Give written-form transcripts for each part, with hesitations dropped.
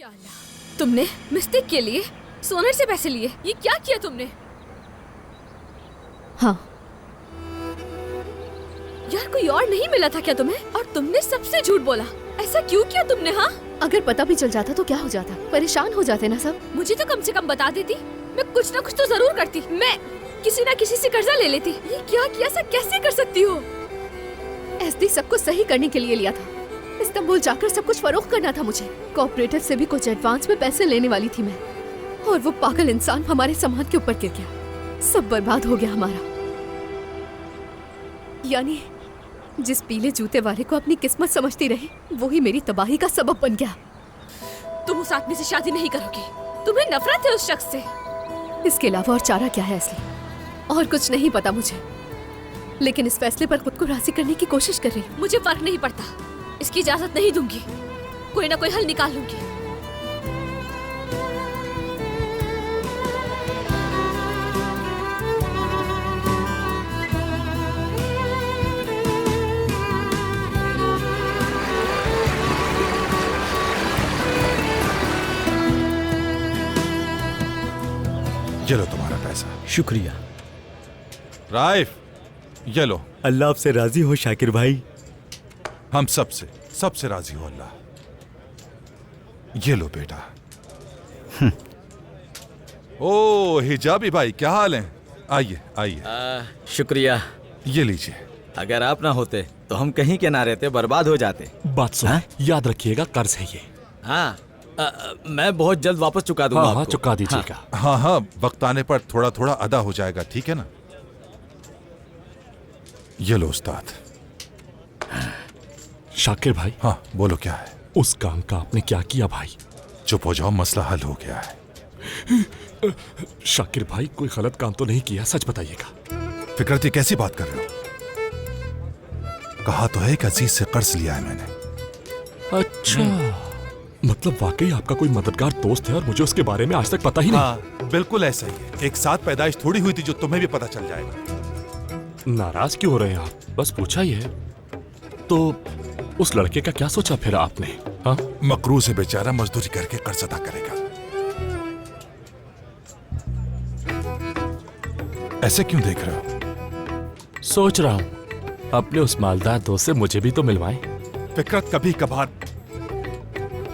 या अल्लाह, तुमने मिस्टेक के लिए सोनर से पैसे लिए? ये क्या किया तुमने? हाँ। यार कोई और नहीं मिला था क्या तुम्हें? और तुमने सबसे झूठ बोला। ऐसा क्यों किया तुमने? हाँ, अगर पता भी चल जाता तो क्या हो जाता? परेशान हो जाते ना सब। मुझे तो कम से कम बता देती। मैं कुछ ना कुछ तो जरूर करती। मैं किसी ना किसी से कर्जा ले लेती। ये क्या किया? ऐसा कैसे कर सकती हो? एसडी सब कुछ सही करने के लिए लिया था। इस्तांबुल जाकर सब कुछ फरोख्त करना था मुझे। कोऑपरेटिव से भी कुछ एडवांस में पैसे लेने वाली थी मैं, और वो पागल इंसान हमारे सामान के ऊपर गिर गया। सब बर्बाद हो गया हमारा। यानी जिस पीले जूते वाले को अपनी किस्मत समझती रही, वो ही मेरी तबाही का सबब बन गया। तुम उस आदमी से शादी नहीं करोगी। तुम्हें नफरत है उस शख्स से। इसके अलावा और चारा क्या है असली? और कुछ नहीं पता मुझे, लेकिन इस फैसले पर खुद को राजी करने की कोशिश कर रही हूँ। मुझे फर्क नहीं पड़ता। इसकी इजाजत नहीं दूंगी। कोई ना कोई हल निकाल लूंगी। ये लो तुम्हारा पैसा। शुक्रिया। राइफ, ये लो। अल्लाह आपसे राजी हो शाकिर भाई। हम सबसे राजी हो अल्लाह। ये लो बेटा। ओ हिजाबी भाई, क्या हाल है? आइए आइए। शुक्रिया। ये लीजिए। अगर आप ना होते तो हम कहीं के ना रहते, बर्बाद हो जाते। बात सुन, याद रखिएगा, कर्ज है ये। हाँ, मैं बहुत जल्द वापस चुका दूंगा हाँ, आपको। चुका दीजिएगा। हाँ, वक्त आने पर थोड़ा थोड़ा अदा हो जाएगा, ठीक है ना? ये लो उस्ताद। शाकिर भाई। हाँ बोलो, क्या है? उस काम का आपने क्या किया भाई? चुप हो जाओ, मसला हल हो गया है। शाकिर भाई, कोई गलत काम तो नहीं किया? सच बताइएगा। फिक्रत, ये कैसी बात कर रहे हो? कहा तो है एक अजीज से कर्ज लिया है मैंने। अच्छा, मतलब वाकई आपका कोई मददगार दोस्त है और मुझे उसके बारे में आज तक पता ही नहीं। हाँ, बिल्कुल ऐसा ही है। एक साथ पैदाइश थोड़ी हुई थी जो तुम्हें भी पता चल जाएगा। नाराज क्यों हो रहे हैं आप? बस पूछा ही है। तो उस लड़के का क्या सोचा फिर आपने? हाँ, मकरूज है बेचारा, मजदूरी करके कर्ज अदा करेगा। ऐसे क्यों देख रहे हो? सोच रहा हूँ अपने उस मालदार दोस्त से मुझे भी तो मिलवाएं। फिक्रत, कभी कभार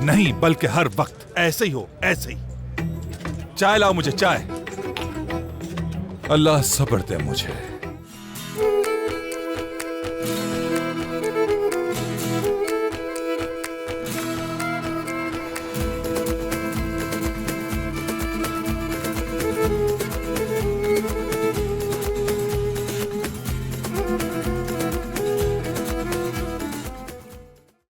नहीं बल्कि हर वक्त ऐसे ही हो, ऐसे ही। चाय लाओ मुझे, चाय। अल्लाह सब्र दे मुझे।